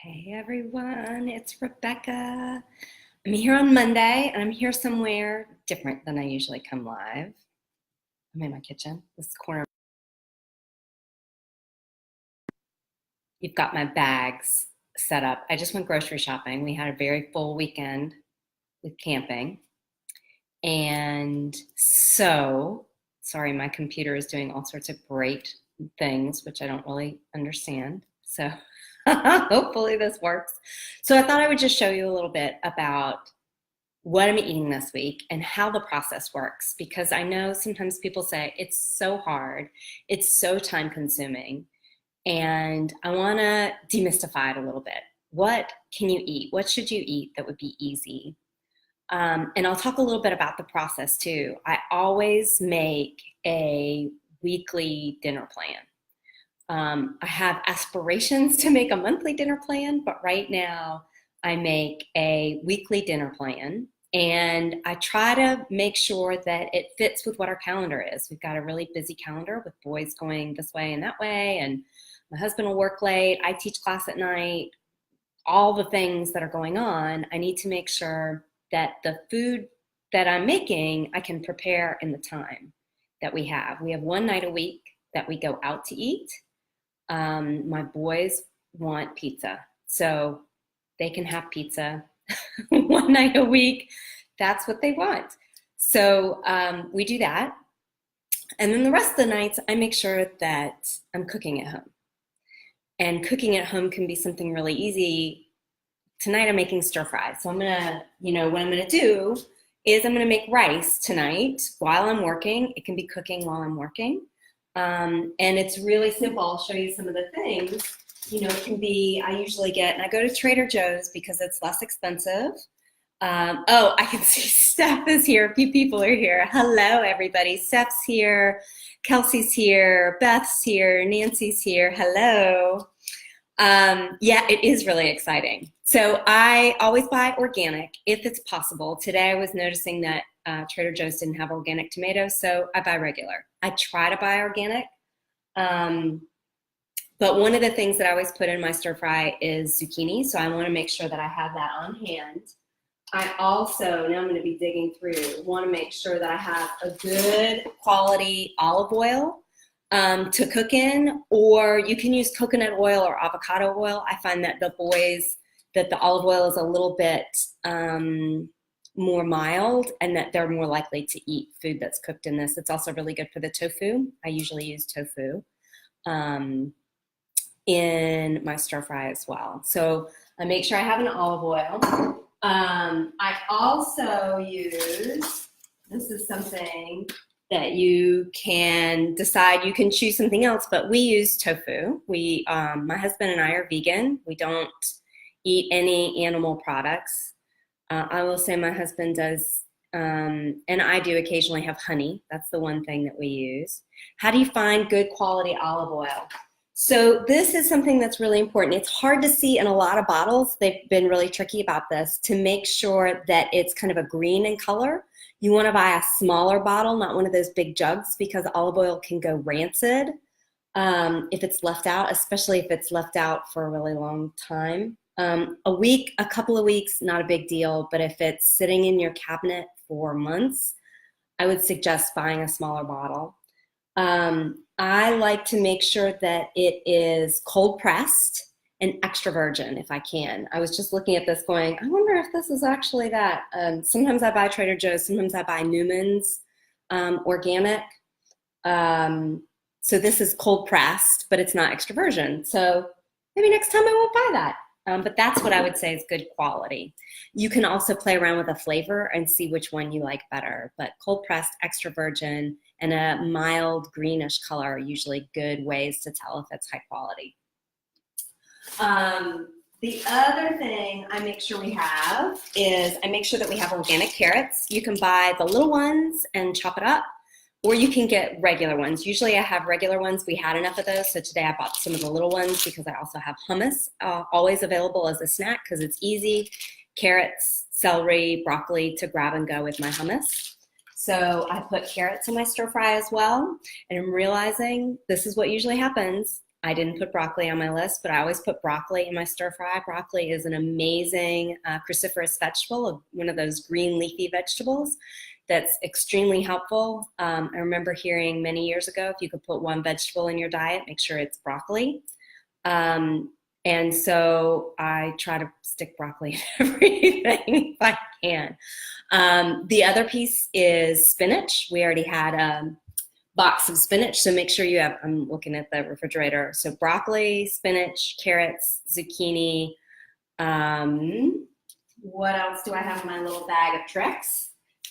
Hey everyone, it's Rebecca. I'm here on Monday and I'm here somewhere different than I usually come live. I'm in my kitchen, this corner. You've got my bags set up. I just went grocery shopping. We had a very full weekend with camping. And so, sorry, my computer is doing all sorts of great things, which I don't really understand. So hopefully this works. So I thought I would just show you a little bit about what I'm eating this week and how the process works, because I know sometimes people say it's so hard, it's so time consuming, and I want to demystify it a little bit. What can you eat? What should you eat that would be easy? And I'll talk a little bit about the process too. I always make a weekly dinner plan. I have aspirations to make a monthly dinner plan, but right now I make a weekly dinner plan and I try to make sure that it fits with what our calendar is. We've got a really busy calendar with boys going this way and that way, and my husband will work late. I teach class at night. All the things that are going on, I need to make sure that the food that I'm making, I can prepare in the time that we have. We have one night a week that we go out to eat. My boys want pizza, so they can have pizza one night a week. That's what they want. So we do that. And then the rest of the nights, I make sure that I'm cooking at home. And cooking at home can be something really easy. Tonight I'm making stir fry. So I'm gonna, what I'm gonna do is I'm gonna make rice tonight while I'm working. It can be cooking while I'm working. And it's really simple. I'll show you some of the things. It can be, I usually get, and I go to Trader Joe's because it's less expensive. Oh, I can see Steph is here. A few people are here. Hello, everybody. Steph's here. Kelsey's here. Beth's here. Nancy's here. Hello. Yeah, it is really exciting. So I always buy organic if it's possible. Today I was noticing that Trader Joe's didn't have organic tomatoes, so I buy regular. I try to buy organic. But one of the things that I always put in my stir fry is zucchini, so I want to make sure that I have that on hand. I also, now I'm going to be digging through, want to make sure that I have a good quality olive oil to cook in, or you can use coconut oil or avocado oil. I find that the olive oil is a little bit more mild and that they're more likely to eat food that's cooked in this. It's also really good for the tofu. I usually use tofu in my stir fry as well. So I make sure I have an olive oil. I also use, this is something that you can decide, you can choose something else, but we use tofu. My husband and I are vegan. We don't eat any animal products. I will say my husband does, and I do occasionally have honey. That's the one thing that we use. How do you find good quality olive oil? So this is something that's really important. It's hard to see in a lot of bottles. They've been really tricky about this to make sure that it's kind of a green in color. You want to buy a smaller bottle, not one of those big jugs, because olive oil can go rancid if it's left out, especially if it's left out for a really long time. A week, a couple of weeks, not a big deal, but if it's sitting in your cabinet for months, I would suggest buying a smaller bottle. I like to make sure that it is cold pressed and extra virgin if I can. I was just looking at this going, I wonder if this is actually that. Sometimes I buy Trader Joe's, sometimes I buy Newman's organic. So this is cold pressed, but it's not extra virgin. So maybe next time I won't buy that. But that's what I would say is good quality. You can also play around with a flavor and see which one you like better. But cold pressed, extra virgin, and a mild greenish color are usually good ways to tell if it's high quality. The other thing I make sure we have is I make sure that we have organic carrots. You can buy the little ones and chop it up, or you can get regular ones. Usually I have regular ones. We had enough of those, so today I bought some of the little ones because I also have hummus always available as a snack because it's easy. Carrots, celery, broccoli to grab and go with my hummus. So I put carrots in my stir fry as well, and I'm realizing this is what usually happens. I didn't put broccoli on my list, but I always put broccoli in my stir fry. Broccoli is an amazing cruciferous vegetable, one of those green leafy vegetables that's extremely helpful. I remember hearing many years ago, if you could put one vegetable in your diet, make sure it's broccoli. And so I try to stick broccoli in everything if I can. The other piece is spinach. We already had a box of spinach, so make sure you have, I'm looking at the refrigerator, so broccoli, spinach, carrots, zucchini. What else do I have in my little bag of tricks?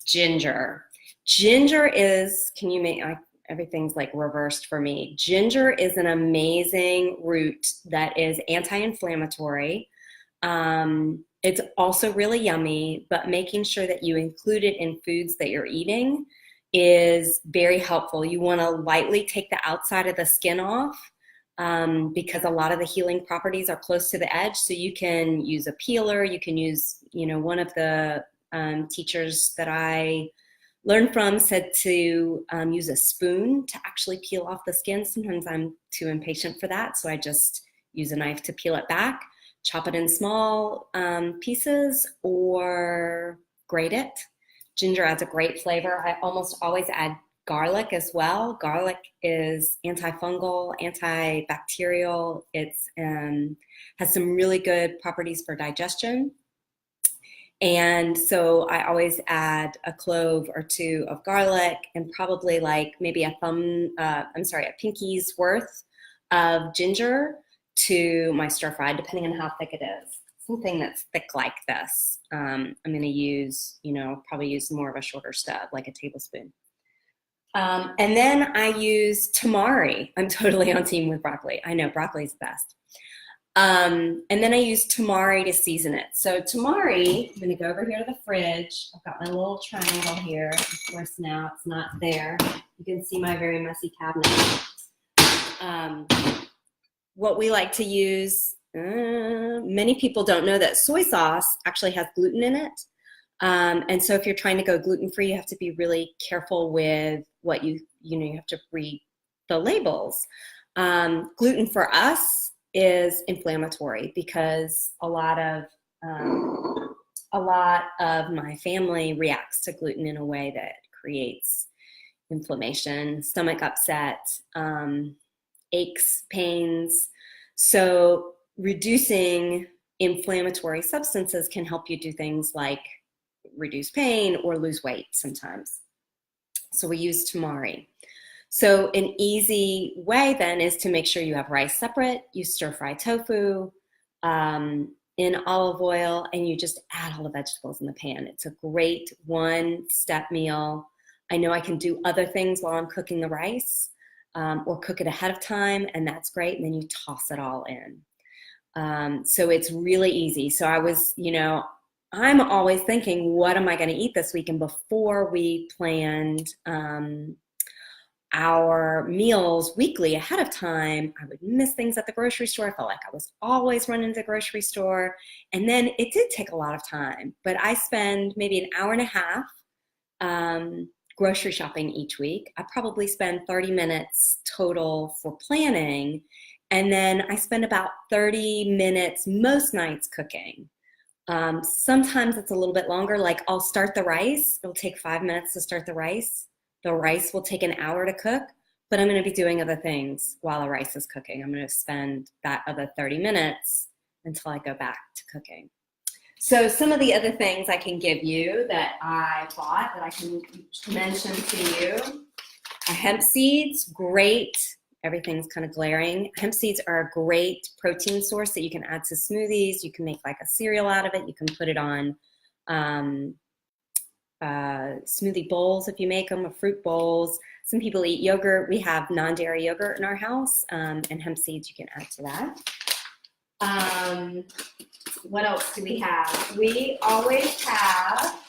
Ginger. Ginger is, can you make, everything's like reversed for me. Ginger is an amazing root that is anti-inflammatory. It's also really yummy, but making sure that you include it in foods that you're eating is very helpful. You want to lightly take the outside of the skin off because a lot of the healing properties are close to the edge. So you can use a peeler. You can use, one of the teachers that I learned from said to use a spoon to actually peel off the skin. Sometimes I'm too impatient for that, so I just use a knife to peel it back, chop it in small pieces, or grate it. Ginger adds a great flavor. I almost always add garlic as well. Garlic is antifungal, antibacterial. It's has some really good properties for digestion. And so I always add a clove or two of garlic and probably like maybe a pinky's worth of ginger to my stir fry, depending on how thick it is. Something that's thick like this. I'm going to use, probably use more of a shorter stub, like a tablespoon. And then I use tamari. I'm totally on team with broccoli. I know broccoli's the best. And then I use tamari to season it. So tamari, I'm going to go over here to the fridge. I've got my little triangle here. Of course, now it's not there. You can see my very messy cabinet. What we like to use, many people don't know that soy sauce actually has gluten in it. And so if you're trying to go gluten-free, you have to be really careful with what you have to read the labels. Gluten for us is inflammatory because a lot of my family reacts to gluten in a way that creates inflammation, stomach upset, aches, pains. So reducing inflammatory substances can help you do things like reduce pain or lose weight sometimes. So we use tamari. So an easy way then is to make sure you have rice separate, you stir fry tofu in olive oil, and you just add all the vegetables in the pan. It's a great one-step meal. I know I can do other things while I'm cooking the rice or cook it ahead of time, and that's great, and then you toss it all in. So it's really easy. So I was, I'm always thinking, what am I going to eat this week? And before we planned our meals weekly ahead of time, I would miss things at the grocery store. I felt like I was always running to the grocery store. And then it did take a lot of time, but I spend maybe an hour and a half grocery shopping each week. I probably spend 30 minutes total for planning. And then I spend about 30 minutes most nights cooking. Sometimes it's a little bit longer, like I'll start the rice. It'll take 5 minutes to start the rice. The rice will take an hour to cook, but I'm going to be doing other things while the rice is cooking. I'm going to spend that other 30 minutes until I go back to cooking. So some of the other things I can give you that I bought that I can mention to you. Hemp seeds, great. Everything's kind of glaring. Hemp seeds are a great protein source that you can add to smoothies. You can make like a cereal out of it. You can put it on smoothie bowls if you make them, or fruit bowls. Some people eat yogurt. We have non-dairy yogurt in our house, and hemp seeds you can add to that. What else do we have? We always have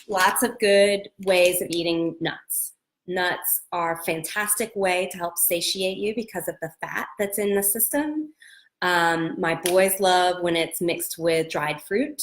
lots of good ways of eating nuts. Nuts are a fantastic way to help satiate you because of the fat that's in the system. My boys love when it's mixed with dried fruit.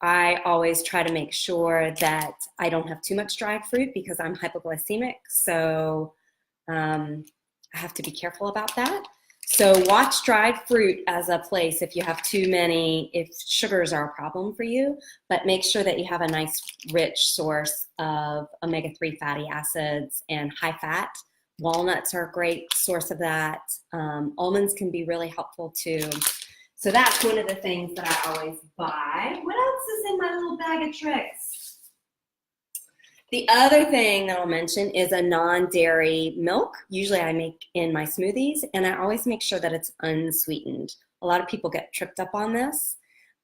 I always try to make sure that I don't have too much dried fruit because I'm hypoglycemic. So I have to be careful about that. So watch dried fruit as a place if you have too many, if sugars are a problem for you, but make sure that you have a nice rich source of omega-3 fatty acids and high fat. Walnuts are a great source of that. Almonds can be really helpful too. So that's one of the things that I always buy. What else is in my little bag of tricks? The other thing that I'll mention is a non-dairy milk. Usually I make in my smoothies, and I always make sure that it's unsweetened. A lot of people get tripped up on this,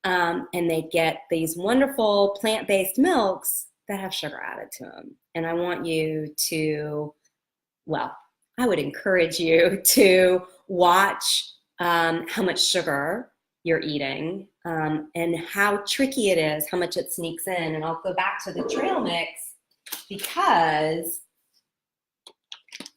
and they get these wonderful plant-based milks that have sugar added to them. And I want you to, well, I would encourage you to watch how much sugar you're eating and how tricky it is, how much it sneaks in. And I'll go back to the trail mix, because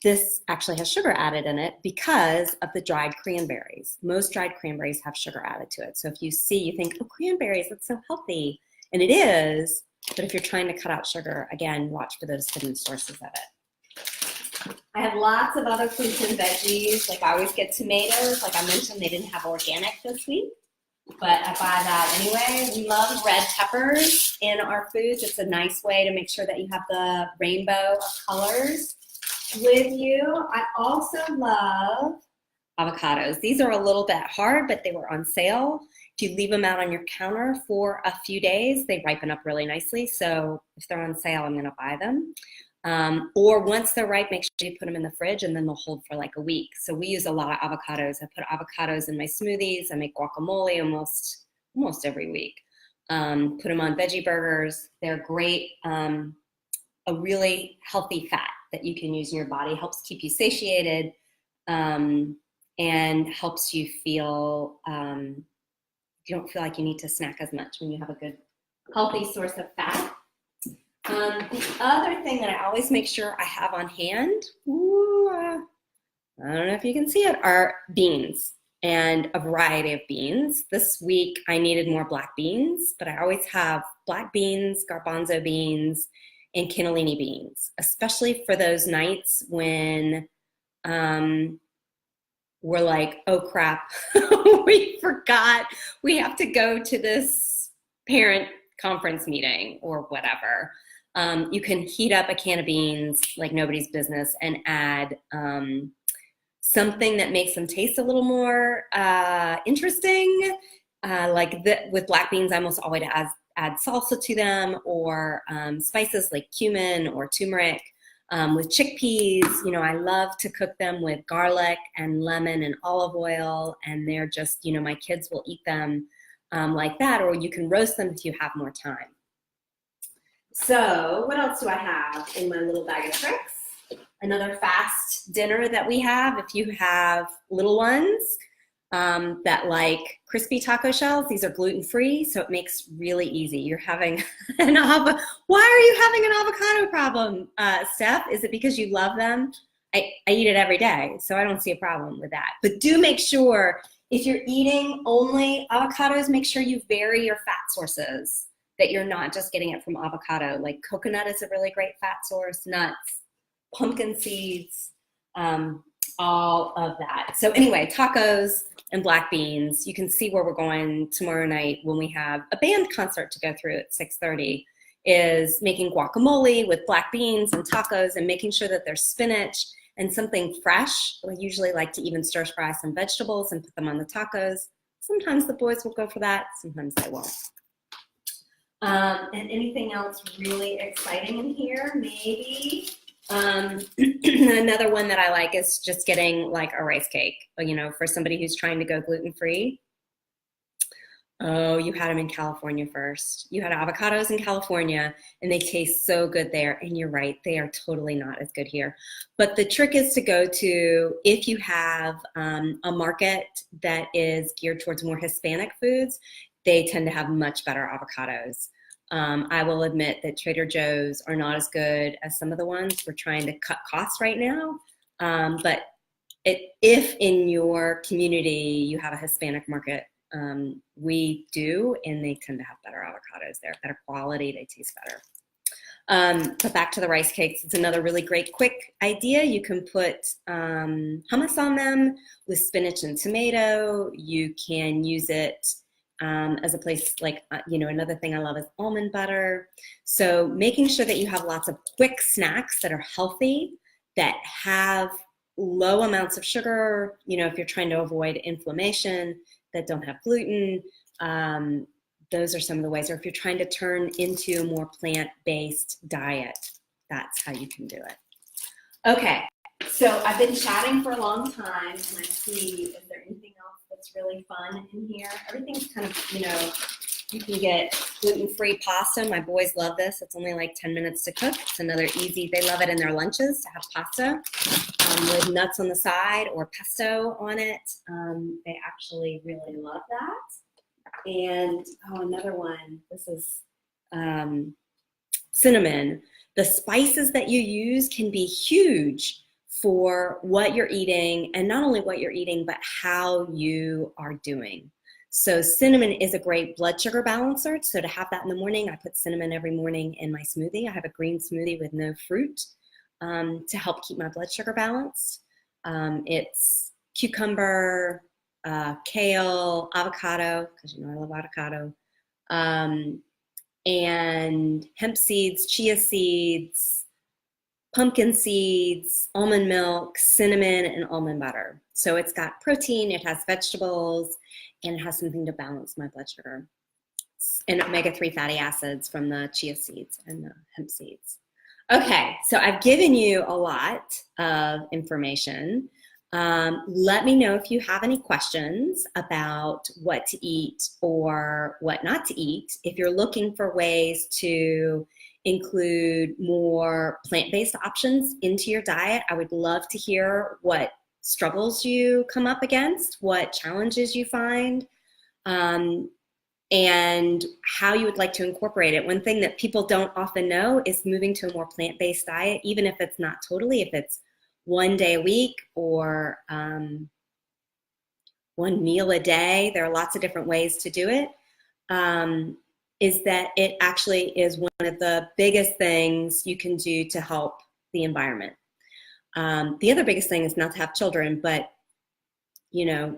this actually has sugar added in it because of the dried cranberries. Most dried cranberries have sugar added to it. So if you see, you think, oh, cranberries, that's so healthy. And it is, but if you're trying to cut out sugar, again, watch for those hidden sources of it. I have lots of other fruits and veggies. Like I always get tomatoes. Like I mentioned, they didn't have organic this week, but I buy that anyway. We love red peppers in our foods. It's a nice way to make sure that you have the rainbow of colors with you. I also love avocados. These are a little bit hard, but they were on sale. If you leave them out on your counter for a few days, they ripen up really nicely. So if they're on sale, I'm gonna buy them. Or once they're ripe, make sure you put them in the fridge and then they'll hold for like a week. So we use a lot of avocados. I put avocados in my smoothies. I make guacamole almost every week. Put them on veggie burgers. They're great, a really healthy fat that you can use in your body. Helps keep you satiated and helps you feel, you don't feel like you need to snack as much when you have a good healthy source of fat. The other thing that I always make sure I have on hand, I don't know if you can see it, are beans, and a variety of beans. This week I needed more black beans, but I always have black beans, garbanzo beans, and cannellini beans, especially for those nights when we're like, oh crap, we forgot we have to go to this parent conference meeting or whatever. You can heat up a can of beans like nobody's business and add something that makes them taste a little more interesting. With black beans, I almost always add salsa to them, or spices like cumin or turmeric. With chickpeas, I love to cook them with garlic and lemon and olive oil, and they're just, my kids will eat them like that, or you can roast them if you have more time. So what else do I have in my little bag of tricks? Another fast dinner that we have, if you have little ones that like crispy taco shells, these are gluten-free, so it makes really easy. You're having why are you having an avocado problem, Steph? Is it because you love them? I eat it every day, so I don't see a problem with that. But do make sure, if you're eating only avocados, make sure you vary your fat sources, that you're not just getting it from avocado. Like coconut is a really great fat source, nuts, pumpkin seeds, all of that. So anyway, tacos and black beans. You can see where we're going tomorrow night when we have a band concert to go through at 6:30, is making guacamole with black beans and tacos, and making sure that there's spinach and something fresh. I usually like to even stir fry some vegetables and put them on the tacos. Sometimes the boys will go for that, sometimes they won't. And anything else really exciting in here? Maybe. Another one that I like is just getting like a rice cake, for somebody who's trying to go gluten-free. Oh, you had them in California first. You had avocados in California, and they taste so good there. And you're right, they are totally not as good here. But the trick is to go to, if you have a market that is geared towards more Hispanic foods, they tend to have much better avocados. I will admit that Trader Joe's are not as good as some of the ones. We're trying to cut costs right now. But if in your community you have a Hispanic market, we do, and they tend to have better avocados there, better quality, they taste better. But back to the rice cakes, it's another really great quick idea. You can put hummus on them with spinach and tomato. You can use it as a place like, another thing I love is almond butter. So making sure that you have lots of quick snacks that are healthy, that have low amounts of sugar, if you're trying to avoid inflammation, that don't have gluten. Those are some of the ways. Or if you're trying to turn into a more plant-based diet, that's how you can do it. Okay, so I've been chatting for a long time, and I see, is there anything else that's really fun in here? Everything's kind of, you can get gluten-free pasta. My boys love this. It's only like 10 minutes to cook. It's another easy, they love it in their lunches to have pasta with nuts on the side or pesto on it. They actually really love that. And another one, this is cinnamon. The spices that you use can be huge for what you're eating, and not only what you're eating, but how you are doing. So cinnamon is a great blood sugar balancer. So to have that in the morning, I put cinnamon every morning in my smoothie. I have a green smoothie with no fruit to help keep my blood sugar balanced. It's cucumber, kale, avocado, because I love avocado, and hemp seeds, chia seeds, pumpkin seeds, almond milk, cinnamon, and almond butter. So it's got protein, it has vegetables, and it has something to balance my blood sugar. And omega-3 fatty acids from the chia seeds and the hemp seeds. Okay, so I've given you a lot of information. Let me know if you have any questions about what to eat or what not to eat. If you're looking for ways to include more plant-based options into your diet, I would love to hear what struggles you come up against, what challenges you find, and how you would like to incorporate it. One thing that people don't often know is moving to a more plant-based diet, even if it's not totally, if it's one day a week or one meal a day, there are lots of different ways to do it, is that it actually is one of the biggest things you can do to help the environment. The other biggest thing is not to have children, but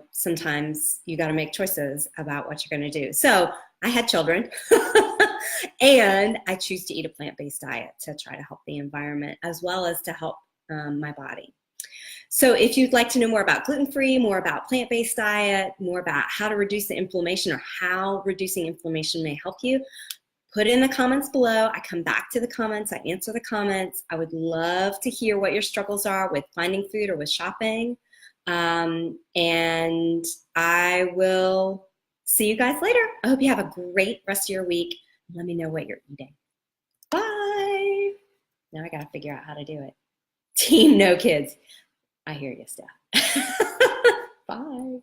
sometimes you got to make choices about what you're going to do. So I had children and I choose to eat a plant-based diet to try to help the environment as well as to help my body. So if you'd like to know more about gluten-free, more about plant-based diet, more about how to reduce the inflammation or how reducing inflammation may help you, put it in the comments below. I come back to the comments, I answer the comments. I would love to hear what your struggles are with finding food or with shopping. And I will see you guys later. I hope you have a great rest of your week. Let me know what you're eating. Bye. Now I gotta figure out how to do it. Team No Kids. I hear you, Steph. Bye.